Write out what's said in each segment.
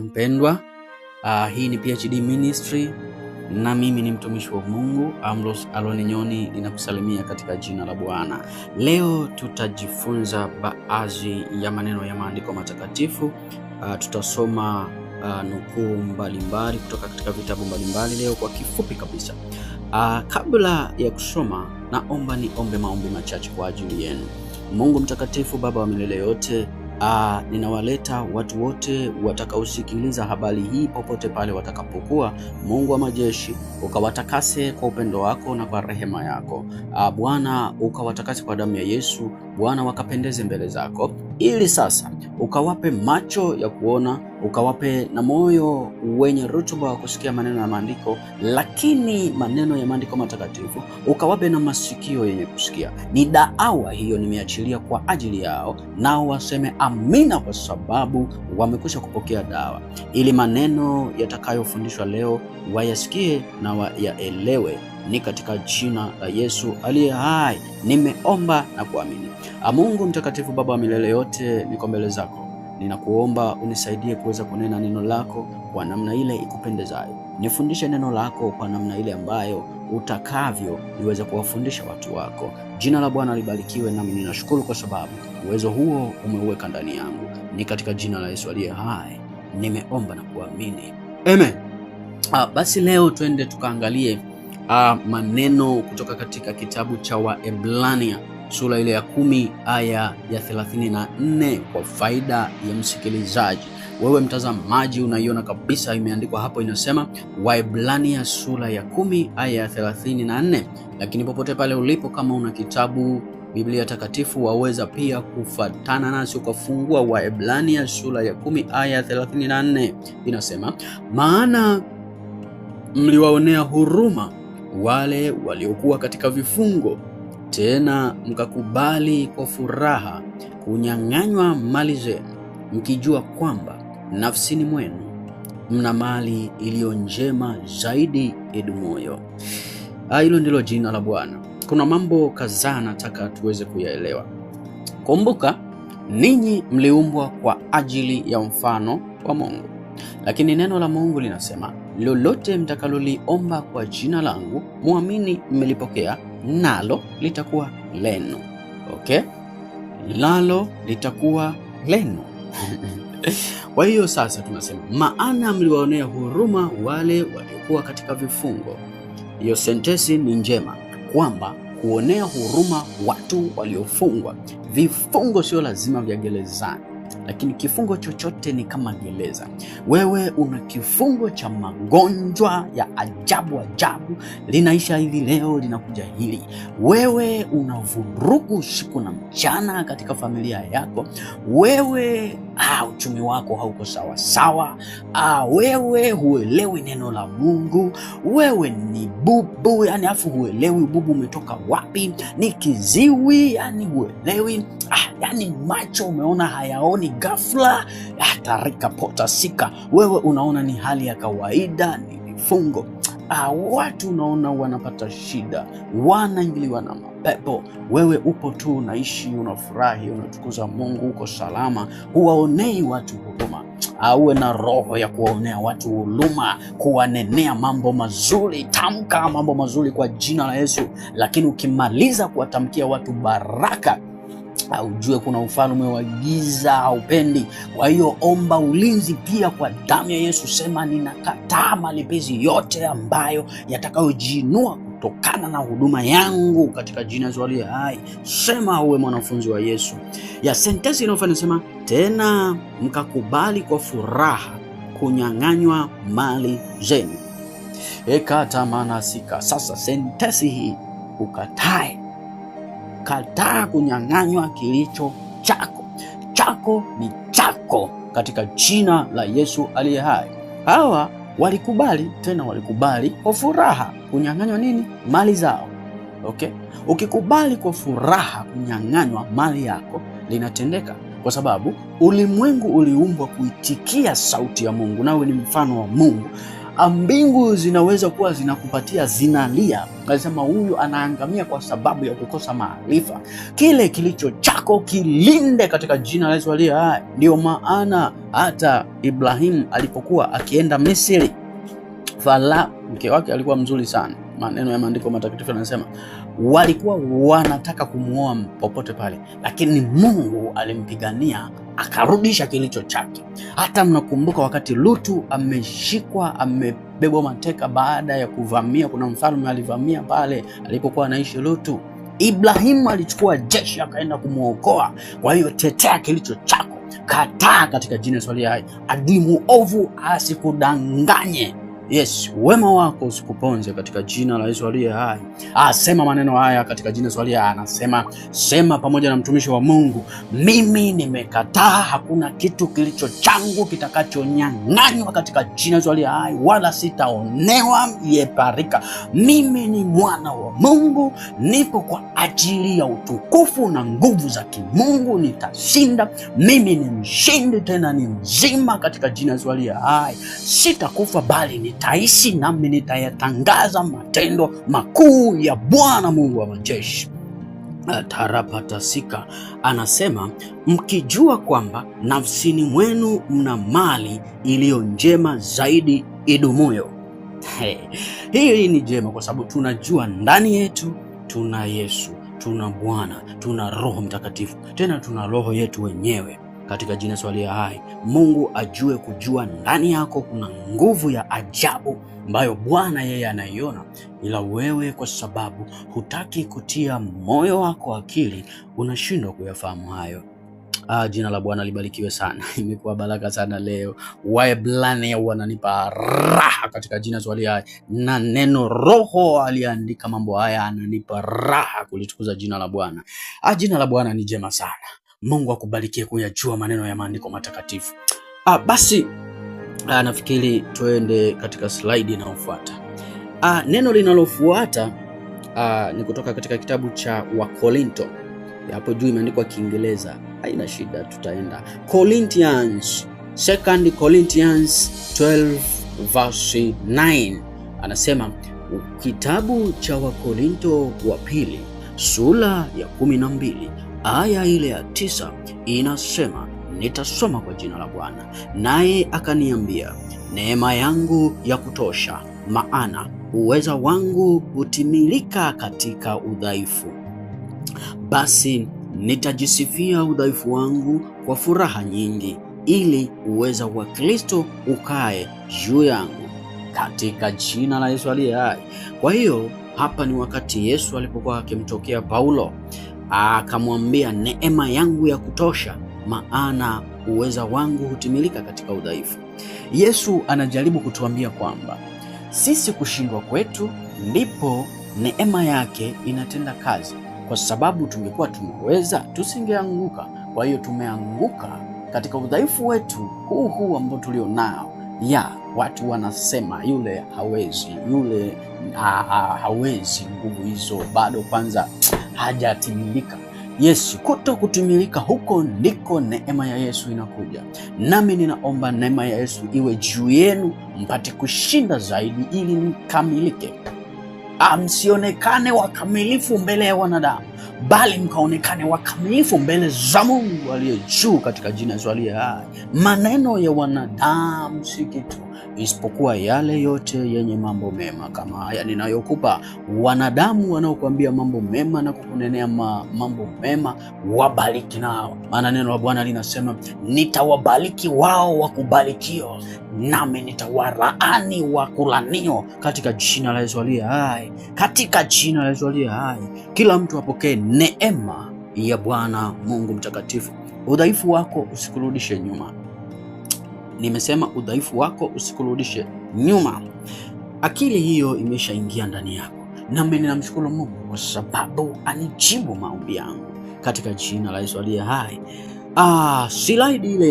Mpendwa, hii ni PHD Ministry na mimi ni mtumishi wa Mungu Ambrose Aloni Nyoni, ninakusalimia katika jina la Bwana. Leo tutajifunza baadhi ya maneno ya maandiko matakatifu. Tutasoma nukuu mbalimbali kutoka katika vitabu mbalimbali leo kwa kifupi kabisa. Kabla ya kusoma, naomba niombe maombi machache kwa ajili yenu. Mungu mtakatifu, Baba wa milele yote, ninawaleta watu wote watakaosikiliza habari hii popote pale watakapokuwa. Mungu wa majeshi, ukawatakase kwa upendo wako na kwa rehema yako. Bwana, ukawatakase kwa damu ya Yesu. Bwana, wakapendeze mbele zako, ili sasa ukawape macho ya kuona, ukawape na moyo wenye rutuba wa kusikia maneno ya maandiko, lakini maneno ya maandiko matakatifu ukawape na masikio yenye kusikia. Ni daawa hiyo nimeachilia kwa ajili yao, nao waseme amina, kwa sababu wamekwisha kupokea dawa, ili maneno yatakayofundishwa leo wayasikie na wayaelewe. Ni katika jina la Yesu aliye hai nimeomba na kuamini. Mungu mtakatifu, Baba wa milele yote, niko mbele zako, ninakuomba unisaidie kuweza kunena neno lako kwa namna ile ikupendezayo. Nifundishe neno lako kwa namna ile ambayo utakavyo niweze kuwafundisha watu wako. Jina la Bwana libarikiwe, nami ninashukuru kwa sababu uwezo huo umeuweka ndani yangu. Ni katika jina la Yesu aliye hai nimeomba na kuamini, amen. Basi leo twende tukaangalie maneno kutoka katika kitabu cha Waebrania sura ile ya 10 aya ya 34 kwa faida ya msikilizaji. Wewe mtazamaji unaiona kabisa imeandikwa hapo, inasema Waebrania sura ya 10 aya ya 34. Lakini popote pale ulipo, kama una kitabu Biblia takatifu, waweza pia kufuatana nasi ukafungua Waebrania sura ya 10 aya ya 34. Inasema, maana mliwaonea huruma wale waliokuwa katika vifungo, tena mkakubali kwa furaha kunyang'anywa mali zenu, mkijua kwamba nafsini mwenu mna mali iliyo njema zaidi idumuyo. Hilo ndilo jina la Bwana. Kuna mambo kadhaa nataka tuweze kuyaelewa. Kumbuka, ninyi mliumbwa kwa ajili ya mfano wa Mungu, lakini neno la Mungu linasema, lolote mtakaloliomba kwa jina langu, muamini mmelipokea, nalo litakuwa lenu. Okay? Nalo litakuwa lenu. Kwa hiyo sasa tunasema, maana mliwaonea huruma wale waliokuwa katika vifungo. Hiyo sentensi ni njema, kwamba kuonea huruma watu waliofungwa. Vifungo sio lazima vya gerezani, lakini kifungo chochote ni kama gereza. Wewe una kifungo cha magonjwa ya ajabu, linaisha hivi leo, linakuja hili. Wewe una vurugu usiku na mchana katika familia yako. Wewe uchumi wako hauko sawa sawa. Wewe huelewi neno la Mungu. Wewe ni bubu, yani afu huelewi bubu umetoka wapi. Ni kiziwi, yani huelewi. Yani macho umeona hayaoni, ghafla tarika pota sika. Wewe unaona ni hali ya kawaida, ni vifungo. Watu unaona wanapata shida, wanaingiliwa na mapepo. Wewe upo tu unaishi, unafurahi, unatukuza Mungu, uko salama, huwaonei watu huruma. Uwe na roho ya kuwaonea watu huruma, kuwanenea mambo mazuri. Tamka mambo mazuri kwa jina la Yesu, lakini ukimaliza kuwatamkia watu baraka, ujue kuna ufalme wa giza haupendi. Kwa hiyo omba ulinzi pia kwa damu ya Yesu. Sema, ninakataa malipizi yote ambayo yatakayojinua kutokana na huduma yangu katika jina la aliye hai. Sema uwe mwanafunzi wa Yesu. Ya sentensi inayofanya sema, tena mkakubali kwa furaha kunyang'anywa mali zenu. Ekatamanasika. Sasa sentensi hii ukatae. Kataa kunyang'anywa kilicho chako. Chako ni chako katika jina la Yesu aliye hai. Hawa walikubali, tena walikubali kwa furaha kunyang'anywa nini? Mali zao. Okay? Ukikubali kwa furaha kunyang'anywa mali yako, linatendeka, kwa sababu ulimwengu uliumbwa kuitikia sauti ya Mungu, nawe ni mfano wa Mungu. mbingu zinaweza kuwa zinakupatia, zinalia, alisema huyu anaangamia kwa sababu ya kukosa maarifa. Kile kilicho chako kilinde katika jina la Yesu aliye hai. Ndio maana hata Ibrahimu alipokuwa akienda Misri, Farao mke wake alikuwa mzuri sana. Maneno ya maandiko matakatifu yanasema walikuwa wanataka kumuoa popote pale, lakini Mungu alimpigania akarudisha kilicho chake. Hata mnakumbuka wakati Lutu ameshikwa, amebebwa mateka baada ya kuvamia, kuna mfalme alivamia pale alipokuwa anaishi Lutu. Ibrahimu alichukua jeshi akaenda kumuokoa. Kwa hiyo tetea kilicho chako, kataa katika jina la Yesu aliye hai. Adui muovu asikudanganye. Yes, wema wako usikuponze katika jina la Yesu aliye hai. Sema maneno haya katika jina la Yesu aliye hai. Anasema, sema pamoja na mtumishi wa Mungu, mimi nimekataa, hakuna kitu kilicho changu kitakachonyang'anywa katika jina la Yesu aliye hai, wala sitaonewa yeparika. Mimi ni mwana wa Mungu, nipo kwa ajili ya utukufu na nguvu za kimungu, nitashinda. Mimi ni mshindi, tena ni mzima katika jina la Yesu aliye hai. Sitakufa bali nitaishi, nami nitayatangaza matendo makuu ya Bwana Mungu wa majeshi. Tarapatasika anasema, mkijua kwamba nafsini mwenu mna mali iliyo njema zaidi idumuyo. Hii ni jema kwa sababu tunajua ndani yetu tuna Yesu, tuna Bwana, tuna Roho Mtakatifu, tena tuna roho yetu wenyewe katika jina la Yesu aliye hai. Mungu ajue kujua ndani yako kuna nguvu ya ajabu ambayo Bwana yeye anaiona, ila wewe kwa sababu hutaki kutia moyo wako akili, unashindwa kuyafahamu hayo. Jina la Bwana libarikiwe sana. Imekuwa baraka sana leo. Waebrania wananipa raha katika jina la Yesu aliye hai, na neno Roho aliandika mambo haya ananipa raha kulitukuza jina la Bwana. Jina la Bwana ni jema sana. Mungu akubarikie kuyajua maneno ya maandiko matakatifu. Basi nafikiri tuende katika slide inayofuata. Neno linalofuata ni kutoka katika kitabu cha Wakorinto. Hapo juu imeandikwa Kiingereza, haina shida, tutaenda Corinthians, 2 Corinthians 12 verse 9. Anasema kitabu cha Wakorinto wa pili sura ya 12 aya ile ya 9 inasema, nitasoma kwa jina la Bwana. Naye akaniambia, neema yangu ya kutosha, maana uweza wangu hutimilika katika udhaifu. Basi nitajisifia udhaifu wangu kwa furaha nyingi, ili uweza wa Kristo ukae juu yangu, katika jina la Yesu aliye hai. Kwa hiyo hapa ni wakati Yesu alipokuwa akimtokea Paulo, akamwambia neema yangu ya kutosha, maana uweza wangu hutimilika katika udhaifu. Yesu anajaribu kutuambia kwamba sisi kushindwa kwetu ndipo neema yake inatenda kazi, kwa sababu tungekuwa tumeweza tusingeanguka. Kwa hiyo tumeanguka katika udhaifu wetu huu ambao tulio nao. Watu wanasema yule hawezi, yule hawezi, nguvu hizo bado kwanza hajatimilika. Yesu kuto kutimilika, huko ndiko neema ya Yesu inakuja. Nami ninaomba neema ya Yesu iwe juu yenu mpate kushinda zaidi, ili mkamilike. Msionekane wakamilifu mbele ya wanadamu, bali mkaonekane wakamilifu mbele za Mungu aliye juu, katika jina la Yesu aliye hai. Maneno ya wanadamu si kitu, isipokuwa yale yote yenye mambo mema kama haya ninayokupa. Wanadamu wanaokuambia mambo mema na kukunenea mambo mema, wabariki nao, maana neno la Bwana linasema, nitawabariki wao wakubarikio, nami nitawalaani wakulanio, katika jina la Yesu aliye hai, katika jina la Yesu aliye hai. Kila mtu apokee neema ya Bwana Mungu mtakatifu. Udhaifu wako usikurudishe nyuma. Nimesema udhaifu wako usikurudishe nyuma. Akili hiyo imeshaingia ndani yako, nami ninamshukuru Mungu kwa sababu anijibu maombi yangu katika jina la Yesu aliye hai. Slide ile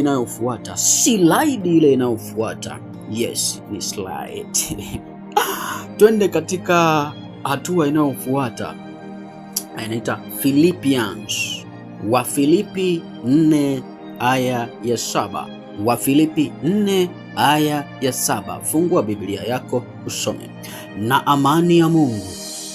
inayofuata. Yes, ni slide. Twende katika hatua inayofuata. Inaita Philippians. Wafilipi 4 aya ya 7. Wafilipi 4 aya ya 7. Fungua Biblia yako usome. Na amani ya Mungu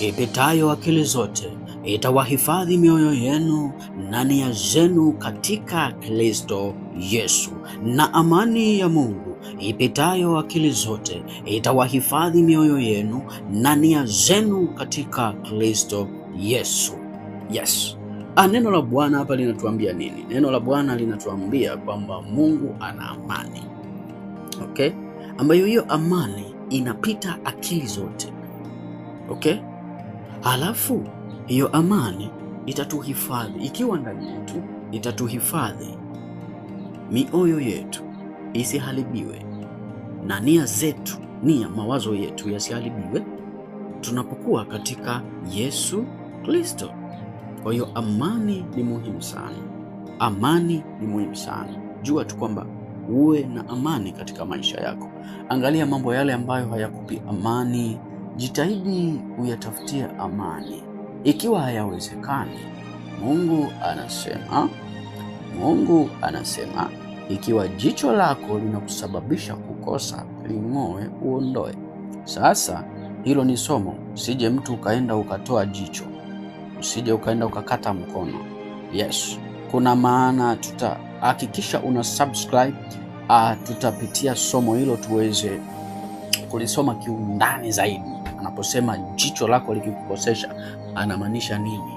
ipitayo akili zote itawahifadhi mioyo yenu na nia zenu katika Kristo Yesu. Na amani ya Mungu ipitayo akili zote itawahifadhi mioyo yenu na nia zenu katika Kristo Yesu. Yes. Neno la Bwana hapa linatuambia nini? Neno la Bwana linatuambia kwamba Mungu ana amani. Okay? Ambayo hiyo amani inapita akili zote. Okay? Halafu hiyo amani itatuhifadhi, ikiwa ndani yetu, itatuhifadhi mioyo yetu isiharibiwe na nia zetu, mawazo yetu yasiharibiwe tunapokuwa katika Yesu Kristo. Kwa hiyo amani ni muhimu sana. Amani ni muhimu sana. Jua tu kwamba uwe na amani katika maisha yako. Angalia mambo yale ambayo hayakupi amani, jitahidi uyatafutie amani. Ikiwa hayawezekani, Mungu anasema ikiwa jicho lako linakusababisha kukosa, ling'oe, uondoe. Sasa hilo ni somo. Usije mtu ukaenda ukatoa jicho, usije ukaenda ukakata mkono. Yes, kuna maana. Hakikisha una subscribe. Tutapitia somo hilo tuweze kulisoma kiundani zaidi. Anaposema jicho lako likikukosesha anamaanisha nini?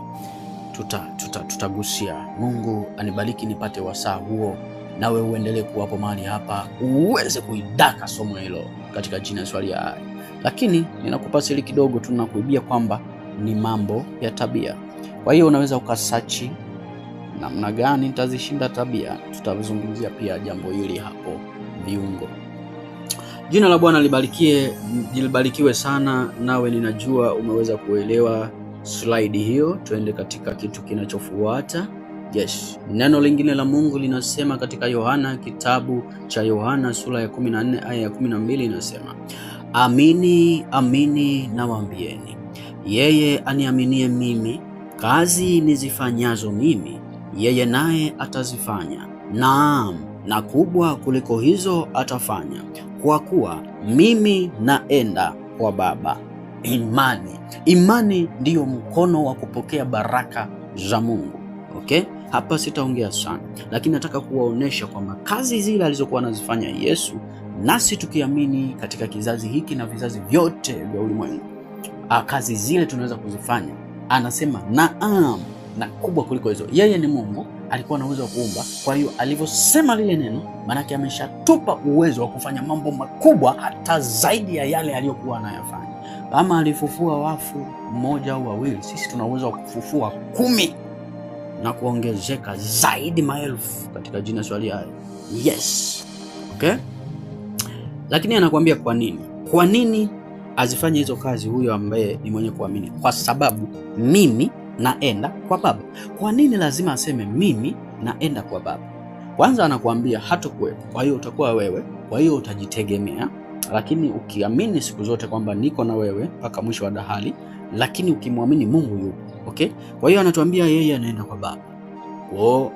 Tutagusia. Mungu anibariki nipate wasaa huo, nawe uendelee kuwapo mahali hapa uweze kuidaka somo hilo katika jina la Yesu aliye hai. Lakini ninakupa siri kidogo tu, nakuibia kwamba ni mambo ya tabia. Kwa hiyo unaweza ukasachi namna gani nitazishinda tabia. Tutazungumzia pia jambo hili hapo, viungo. Jina la Bwana libarikiwe sana. Nawe ninajua umeweza kuelewa slide hiyo. Tuende katika kitu kinachofuata. Yes, neno lingine la Mungu linasema katika Yohana, kitabu cha Yohana sura ya 14 aya ya 12 inasema, amini amini nawaambieni, yeye aniaminie mimi, kazi nizifanyazo mimi yeye naye atazifanya, naam, na kubwa kuliko hizo atafanya, kwa kuwa mimi naenda kwa Baba. Imani ndiyo mkono wa kupokea baraka za Mungu. Okay? Hapa sitaongea sana, lakini nataka kuwaonesha kwamba kazi zile alizokuwa anazifanya Yesu, nasi tukiamini katika kizazi hiki na vizazi vyote vya ulimwengu, kazi zile tunaweza kuzifanya. Anasema naam, na kubwa kuliko hizo. Yeye ni Mungu, alikuwa na uwezo wa kuumba. Kwa hiyo alivyosema lile neno, maanake ameshatupa uwezo wa kufanya mambo makubwa hata zaidi ya yale aliyokuwa anayafanya. Kama alifufua wafu 1 au 2, sisi tuna uwezo wa kufufua 10 na kuongezeka zaidi maelfu katika jina la Yesu aliye hai. Yes. Okay? Lakini anakuambia kwa nini? Kwa nini azifanye hizo kazi huyo ambaye ni mwenye kuamini? Kwa sababu mimi naenda kwa Baba. Kwa nini lazima aseme mimi naenda kwa Baba? Kwanza anakuambia hatakuwepo, kwa hiyo utakuwa wewe, kwa hiyo utajitegemea. Lakini ukiamini siku zote kwamba niko na wewe mpaka mwisho wa dahali, lakini ukimwamini Mungu yupo. Okay? Kwa hiyo anatuambia yeye anaenda kwa Baba.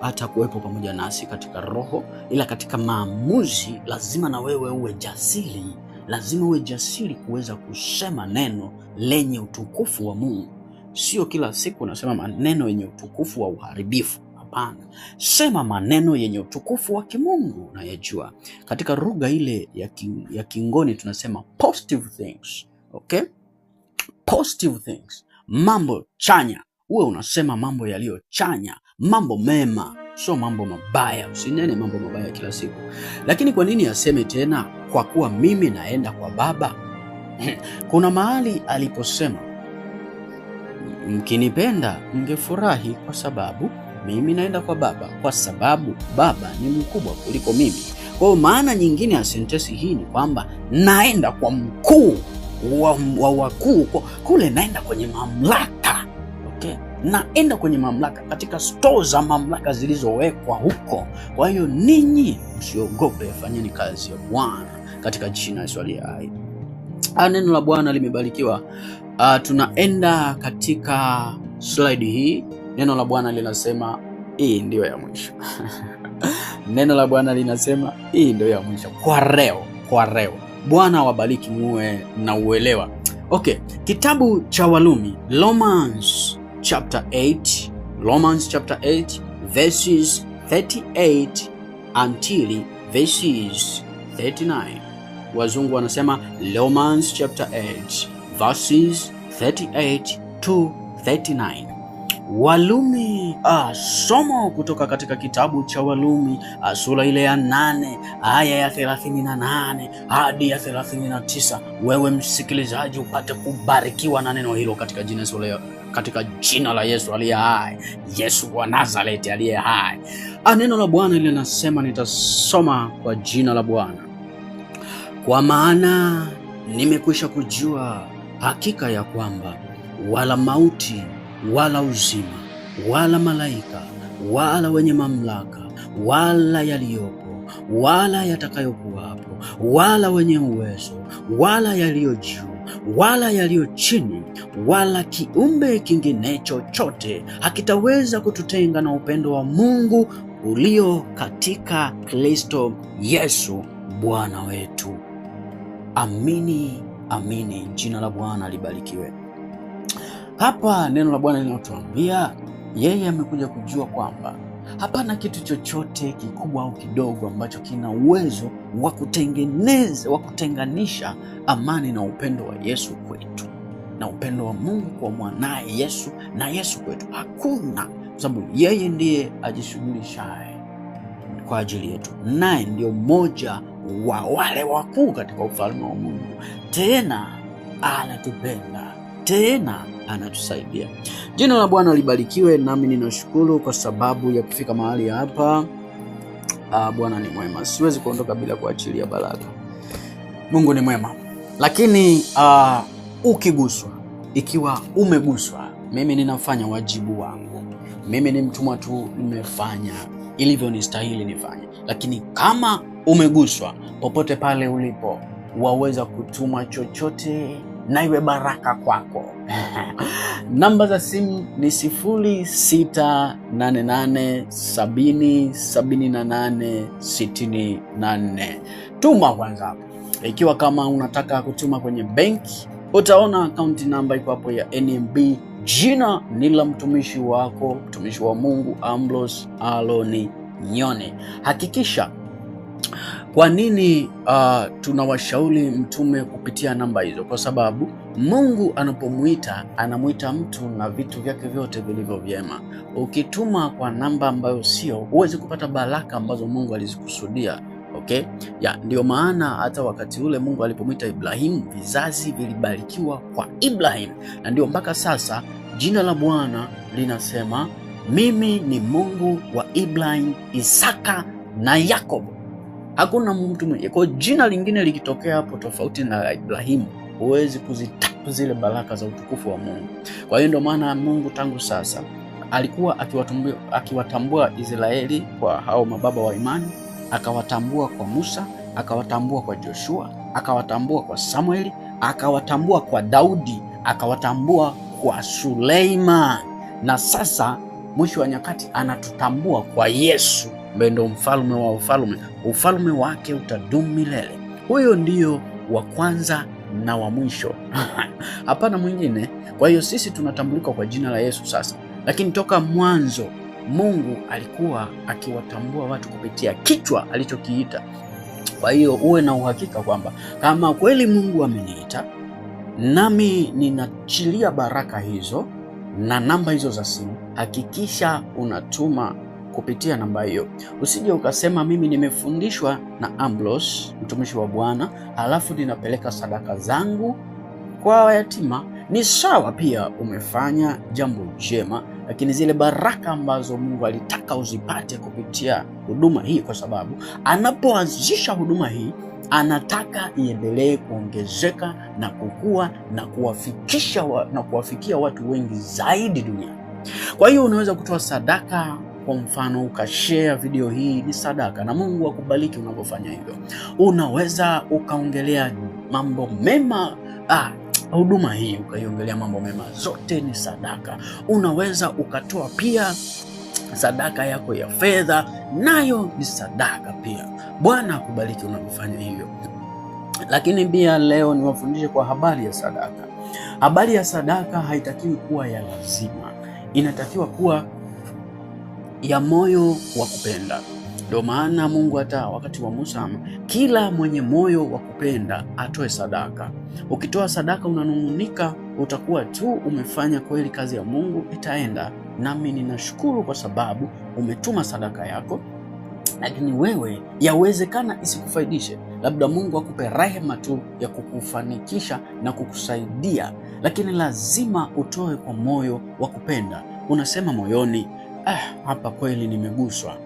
Atakuwepo pamoja nasi katika roho, ila katika maamuzi lazima na wewe uwe jasiri. Lazima uwe jasiri kuweza kusema neno lenye utukufu wa Mungu. Sio kila siku unasema maneno yenye utukufu wa uharibifu. Hapana. Sema maneno yenye utukufu wa kimungu unayejua. Katika lugha ile ya Kingoni tunasema positive things. Okay? Positive things. Mambo chanya. Uwe unasema mambo yaliyo chanya, mambo mema, sio mambo mabaya. Usinene mambo mabaya kila siku. Lakini kwa nini aseme tena kwa kuwa mimi naenda kwa Baba? Kuna mahali aliposema mkinipenda mngefurahi kwa sababu mimi naenda kwa Baba, kwa sababu Baba ni mkubwa kuliko mimi. Kwa maana nyingine ya sentensi hii ni kwamba naenda kwa mkuu wa wakuu, kule naenda kwenye mamlaka. Okay? Naenda kwenye mamlaka, katika store za mamlaka zilizowekwa huko. Kwa hiyo ninyi msiogope, fanyeni kazi ya Bwana katika jina la Yesu aliye hai. Neno la Bwana limebarikiwa. Tunaenda katika slide hii. Neno la Bwana linasema hii ndio ya mwisho. Neno la Bwana linasema hii ndio ya mwisho kwa leo. kwa leo. Bwana wabariki, muwe na uelewa. Okay, kitabu cha Warumi, Romans chapter 8 verses 38 until verses 39. Wazungu wanasema Romans chapter 8 verses 38 to 39. Warumi, somo kutoka katika kitabu cha Warumi sura ile ya 8 aya ya 38 hadi ya 39. Wewe msikilizaji upate kubarikiwa na neno hilo katika jina la Yesu aliye hai, Yesu wa Nazareti aliye hai. Neno la Bwana linasema, nitasoma kwa jina la Bwana. Kwa maana nimekwisha kujua hakika ya kwamba wala mauti wala uzima wala malaika wala wenye mamlaka wala yaliyopo wala yatakayokuwapo wala wenye uwezo wala yaliyo juu wala yaliyo chini wala kiumbe kingine chochote hakitaweza kututenga na upendo wa Mungu ulio katika Kristo Yesu Bwana wetu. Amini, amini. Jina la Bwana libarikiwe. Hapa neno la Bwana linatuambia yeye amekuja kujua kwamba hapana kitu chochote kikubwa au kidogo ambacho kina uwezo wa kutenganisha amani na upendo wa Yesu kwetu, na upendo wa Mungu kwa mwanaye Yesu na Yesu kwetu. Hakuna, kwa sababu yeye ndiye ajishughulishaye kwa ajili yetu, naye ndio mmoja wa wale wakuu katika ufalme wa Mungu. Tena anatupenda, tena anatusaidia. Jina la Bwana libarikiwe. Nami ninashukuru kwa sababu ya kufika mahali hapa. Bwana ni mwema, siwezi kuondoka bila kuachilia baraka. Mungu ni mwema. Lakini ukiguswa, ikiwa umeguswa, mimi ninafanya wajibu wangu. Mimi ni mtumwa tu, nimefanya ilivyo nistahili nifanye. Lakini kama umeguswa, popote pale ulipo, waweza kutuma chochote na iwe baraka kwako. Namba za simu ni 0688707864. Tuma kwanza hapo. Ikiwa kama unataka kutuma kwenye benki, utaona akaunti namba iko hapo ya NMB. Jina ni la mtumishi wako, mtumishi wa Mungu Ambrose Aloni Nyoni. Hakikisha. Kwa nini tunawashauri mtume kupitia namba hizo? Kwa sababu Mungu anapomuita, anamuita mtu na vitu vyake vyote vilivyo vyema. Ukituma kwa namba ambayo sio, huwezi kupata baraka ambazo Mungu alizikusudia. Okay? Ndio maana hata wakati ule Mungu alipomuita Ibrahimu, vizazi vilibarikiwa kwa Ibrahimu. Na ndio mpaka sasa jina la Bwana linasema, mimi ni Mungu wa Ibrahimu, Isaka na Yakobo. Hakuna mtu mwingine. Kwa jina lingine likitokea hapo tofauti na Ibrahimu, huwezi kuzitaka zile baraka za utukufu wa Mungu. Kwa hiyo ndio maana Mungu tangu sasa alikuwa akiwatambua Israeli kwa hao mababa wa imani, akawatambua kwa Musa, akawatambua kwa Joshua, akawatambua kwa Samueli, akawatambua kwa Daudi, akawatambua kwa Suleiman, na sasa mwisho wa nyakati anatutambua kwa Yesu, ndo mfalme wa ufalme. Ufalme wake utadumu milele. Huyo ndio wa kwanza na wa mwisho. Hapana mwingine. Kwa hiyo sisi tunatambulika kwa jina la Yesu sasa. Lakini toka mwanzo Mungu alikuwa akiwatambua watu kupitia kichwa alichokiita. Kwa hiyo uwe na uhakika kwamba kama kweli Mungu ameniita, nami ninachilia baraka hizo na namba hizo za simu, hakikisha unatuma kupitia namba hiyo. Usije ukasema mimi nimefundishwa na Ambrose mtumishi wa Bwana, halafu ninapeleka sadaka zangu kwa yatima. Ni sawa, pia umefanya jambo jema, lakini zile baraka ambazo Mungu alitaka uzipate kupitia huduma hii, kwa sababu anapoanzisha huduma hii anataka iendelee kuongezeka na kukua na kuwafikia watu wengi zaidi duniani. Kwa hiyo unaweza kutoa sadaka. Kwa mfano ukashare video hii, ni sadaka, na Mungu akubariki unapofanya hivyo. Unaweza ukaongelea mambo mema huduma hii, ukaiongelea mambo mema, zote ni sadaka. Unaweza ukatoa pia sadaka yako ya fedha, nayo ni sadaka pia. Bwana akubariki unapofanya hivyo. Lakini pia leo niwafundishe kwa habari ya sadaka. Habari ya sadaka haitakiwi kuwa ya lazima, inatakiwa kuwa ya moyo wa kupenda. Ndio maana Mungu hata wakati wa Musa, kila mwenye moyo wa kupenda atoe sadaka. Ukitoa sadaka unanung'unika, utakuwa tu umefanya kweli, kazi ya Mungu itaenda. Nami ninashukuru kwa sababu umetuma sadaka yako, lakini wewe yawezekana isikufaidishe. Labda Mungu akupe rehema tu ya kukufanikisha na kukusaidia, lakini lazima utoe kwa moyo wa kupenda. Unasema moyoni, hapa kweli nimeguswa,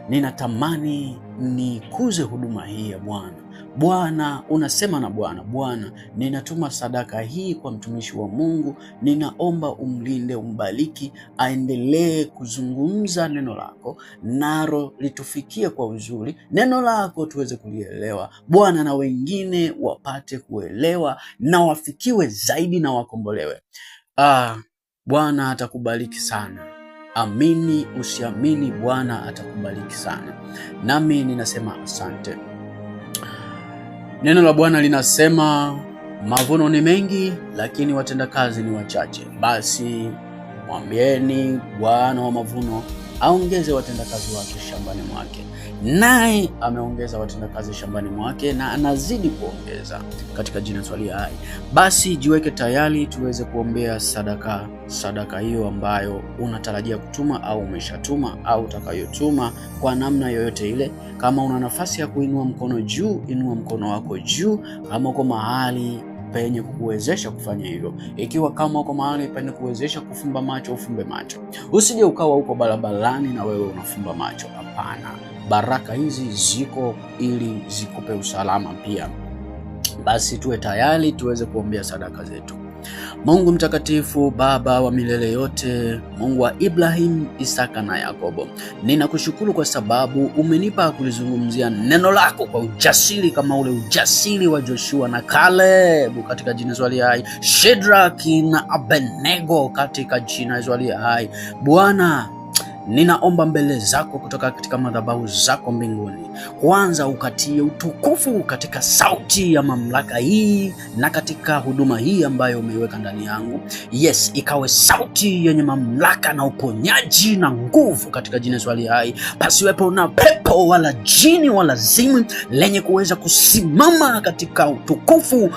ninatamani nikuze huduma hii ya Bwana. Bwana, unasema na Bwana, ninatuma sadaka hii kwa mtumishi wa Mungu, ninaomba umlinde, umbariki, aendelee kuzungumza neno lako, naro litufikie kwa uzuri, neno lako tuweze kulielewa Bwana, na wengine wapate kuelewa na wafikiwe zaidi na wakombolewe. Bwana atakubariki sana. Amini usiamini, Bwana atakubariki sana. Nami ninasema asante. Neno la Bwana linasema mavuno ni mengi, lakini watendakazi ni wachache. Basi mwambieni Bwana wa mavuno aongeze watendakazi wake shambani mwake. Naye ameongeza watendakazi shambani mwake na anazidi kuongeza, katika jina la hai. Basi jiweke tayari tuweze kuombea sadaka hiyo ambayo unatarajia kutuma au umeshatuma au utakayotuma kwa namna yoyote ile. Kama una nafasi ya kuinua mkono juu, inua mkono wako juu. Kama uko mahali penye kukuwezesha kufanya hivyo, ikiwa kama uko mahali penye kuwezesha kufumba macho, ufumbe macho. Usije ukawa uko barabarani na wewe unafumba macho. Hapana, baraka hizi ziko ili zikupe usalama pia. Basi tuwe tayari tuweze kuombea sadaka zetu. Mungu mtakatifu, Baba wa milele yote, Mungu wa Ibrahim, Isaka na Yakobo, ninakushukuru kwa sababu umenipa kulizungumzia neno lako kwa ujasiri kama ule ujasiri wa Joshua na Caleb, katika jina la hai. Shadraki na Abednego, katika jina la hai. Bwana, ninaomba mbele zako kutoka katika madhabahu zako mbinguni, kwanza ukatie utukufu katika sauti ya mamlaka hii na katika huduma hii ambayo umeiweka ndani yangu. Yes, ikawe sauti yenye mamlaka na uponyaji na nguvu katika jina la hai. Pasiwepo na pepo wala jini wala zimu lenye kuweza kusimama katika utukufu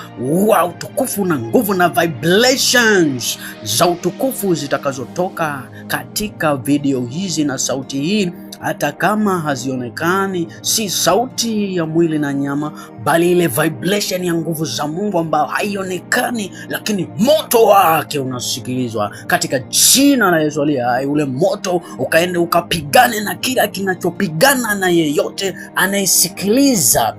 na nguvu na vibrations za utukufu zitakazotoka katika video hizi na sauti hii, hata kama hazionekani, si sauti ya mwili na nyama, bali ile vibration ya nguvu za Mungu ambayo haionekani, lakini moto wake unasikilizwa katika jina la Yesu aliye hai. Ule moto ukaende ukapigane na kila kinachopigana na yeyote anayesikiliza,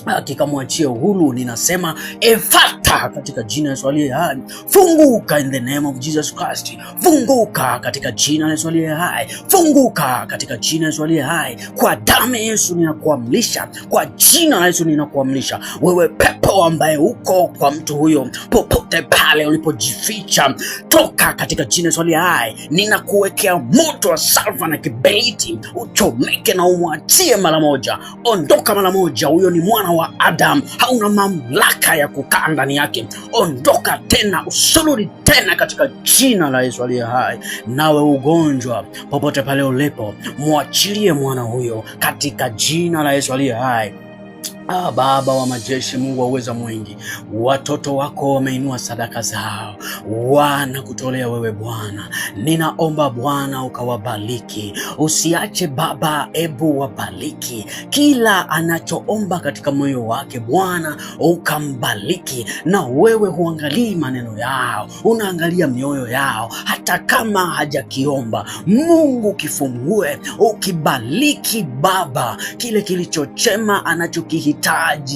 akikamwachie uhuru. Ninasema efata katika jina la Yesu aliye hai. Funguka in the name of Jesus Christ. Funguka katika jina la Yesu aliye hai. Funguka katika jina la Yesu aliye hai. Kwa damu ya Yesu ninakuamrisha, kwa jina la Yesu ninakuamrisha, wewe pepo ambaye uko kwa mtu huyo, popote pale ulipojificha, toka katika jina la Yesu aliye hai. Ninakuwekea moto wa salva na kiberiti, uchomeke na umwachie mara moja. Ondoka mara moja. Huyo ni mwana wa Adam, hauna mamlaka ya kukaa ndani yake. Ondoka tena, usurudi tena katika jina la Yesu aliye hai. Nawe ugonjwa, popote pale ulipo, muachilie mwana huyo katika jina la Yesu aliye hai. Baba wa majeshi, Mungu wa uweza mwingi, watoto wako wameinua sadaka zao, wanakutolea wewe Bwana. Ninaomba Bwana ukawabariki, usiache Baba, ebu wabariki kila anachoomba katika moyo wake Bwana, ukambariki. Na wewe huangalii maneno yao, unaangalia mioyo yao, hata kama hajakiomba. Mungu kifungue, ukibariki Baba kile kilichochema anachokihitaji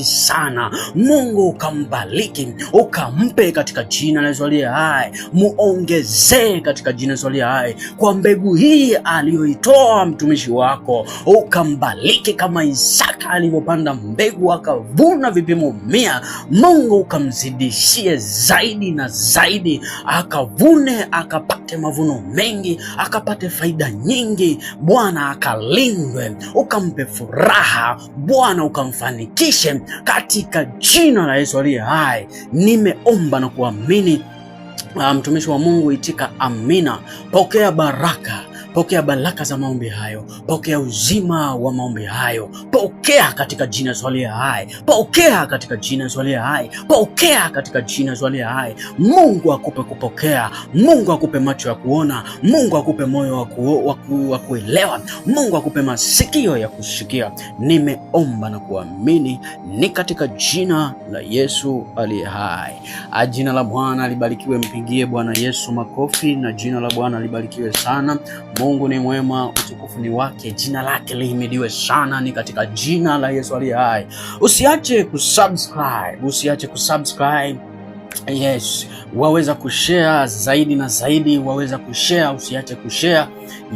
sana. Mungu ukambariki, ukampe katika jina la Yesu aliye hai. Muongezee katika jina la Yesu aliye hai kwa mbegu hii aliyoitoa mtumishi wako, ukambariki kama Isaka alivyopanda mbegu akavuna vipimo 100. Mungu ukamzidishie zaidi na zaidi, akavune akapate mavuno mengi, akapate faida nyingi Bwana, akalindwe, ukampe furaha Bwana, ukamfanikiwe ifanikishe katika jina la Yesu aliye hai. Nimeomba na kuamini. Mtumishi wa Mungu, itika amina. Pokea baraka. Pokea baraka za maombi hayo. Pokea uzima wa maombi hayo. Pokea katika jina la Yesu aliye hai. Pokea katika jina la Yesu aliye hai. Pokea katika jina la Yesu aliye hai. Mungu akupe kupokea. Mungu akupe macho ya kuona. Mungu akupe moyo wa kuelewa. Mungu akupe masikio ya kusikia. Nimeomba na kuamini, ni katika jina la Yesu aliye hai. Jina la Bwana libarikiwe. Mpigie Bwana Yesu makofi, na jina la Bwana libarikiwe sana. Mungu ni mwema, utukufu ni wake, jina lake lihimidiwe sana, ni katika jina la Yesu aliye hai. Usiache kusubscribe. Yes, waweza kushare zaidi na zaidi, waweza kushare, usiache kushare.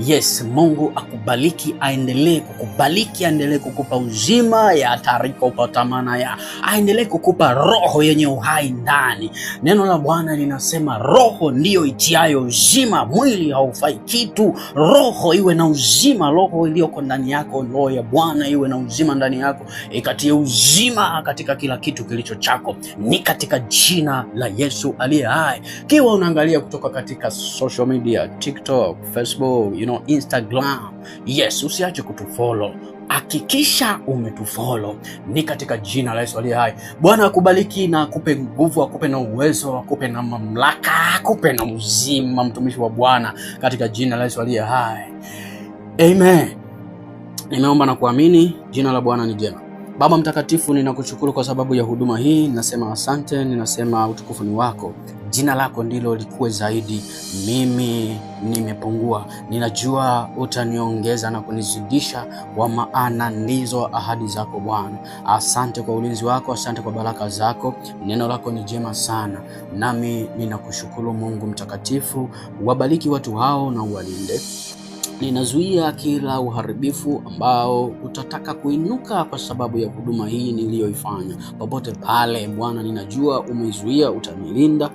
Yes, Mungu akubariki, aendelee kukubariki, aendelee kukupa uzima ya tarika upatamana ya, aendelee kukupa roho yenye uhai ndani. Neno la Bwana linasema roho ndiyo itiayo uzima, mwili haufai kitu. Roho iwe na uzima, roho iliyoko ndani yako, roho ya Bwana iwe na uzima ndani yako, ikatie uzima katika kila kitu kilicho chako, ni katika jina la Yesu aliye hai. Kiwa unaangalia kutoka katika social media, TikTok, Facebook, Instagram, yes, usiache kutufollow. Hakikisha umetufollow, ni katika jina la Yesu aliye hai. Bwana akubariki na akupe nguvu, akupe na uwezo, akupe na mamlaka, akupe na uzima, mtumishi wa Bwana, katika jina la Yesu aliye hai. Amen. Nimeomba na kuamini. Jina la Bwana ni jema. Baba mtakatifu, ninakushukuru kwa sababu ya huduma hii. Ninasema asante, ninasema utukufu ni wako. Jina lako ndilo likuwe zaidi. Mimi nimepungua, ninajua utaniongeza na kunizidisha, kwa maana ndizo ahadi zako Bwana. Asante kwa ulinzi wako, asante kwa baraka zako. Neno lako ni jema sana, nami ninakushukuru Mungu mtakatifu. Wabariki watu hao na uwalinde. Ninazuia kila uharibifu ambao utataka kuinuka kwa sababu ya huduma hii niliyoifanya. Popote pale Bwana, ninajua umeizuia, utanilinda,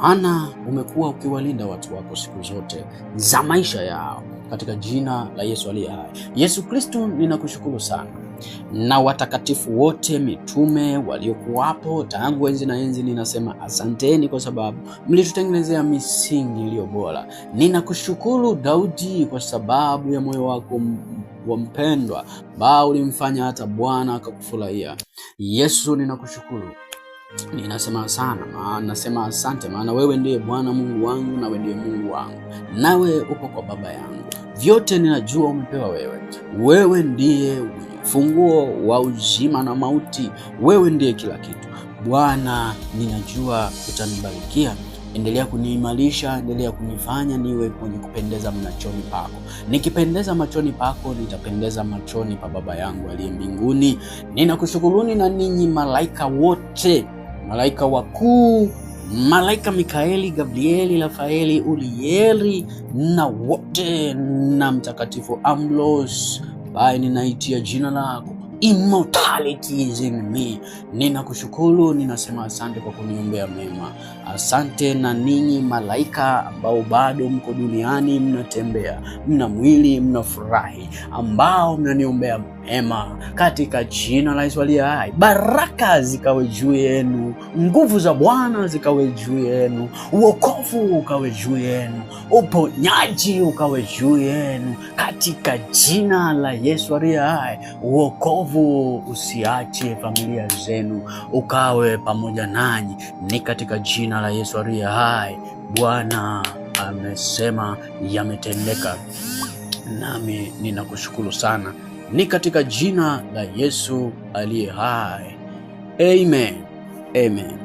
maana umekuwa ukiwalinda watu wako siku zote za maisha yao, katika jina la Yesu aliye hai. Yesu Kristo, ninakushukuru sana, na watakatifu wote, mitume waliokuwapo tangu enzi na enzi, ninasema asanteni kwa sababu mlitutengenezea misingi iliyo bora. Ninakushukuru Daudi kwa sababu ya moyo wako wa mpendwa ambao ulimfanya hata Bwana akakufurahia. Yesu, ninakushukuru. Nasema asante, maana wewe ndiye Bwana Mungu wangu, nawe ndiye Mungu wangu, nawe upo kwa Baba yangu. Vyote ninajua umepewa wewe. Wewe ndiye funguo wa uzima na mauti. Wewe ndiye kila kitu. Bwana, ninajua utanibarikia. Endelea kuniimarisha, endelea kunifanya niwe mwenye kupendeza machoni pako. Nikipendeza machoni pako, nitapendeza machoni pa Baba yangu aliye mbinguni. Ninakushukuruni na ninyi malaika wote, malaika wakuu, malaika Mikaeli, Gabrieli, Rafaeli, Urieli na wote, na mtakatifu Ambrose, ambaye ninaitia jina lako. Immortality is in me. Ninakushukuru, ninasema asante kwa kuniombea mema. Asante na ninyi malaika ambao bado mko duniani, mnatembea, mna mwili, mnafurahi, ambao mnaniombea mema, katika jina la Yesu aliye hai. Baraka zikawe juu yenu, nguvu za Bwana zikawe juu yenu, wokovu ukawe juu yenu, uponyaji ukawe juu yenu, katika jina la Yesu aliye hai. Wokovu usiache familia zenu, ukawe pamoja nanyi, ni katika jina la Yesu aliye hai. Bwana amesema yametendeka, nami ninakushukuru sana, ni katika jina la Yesu aliye hai. Amen. Amen.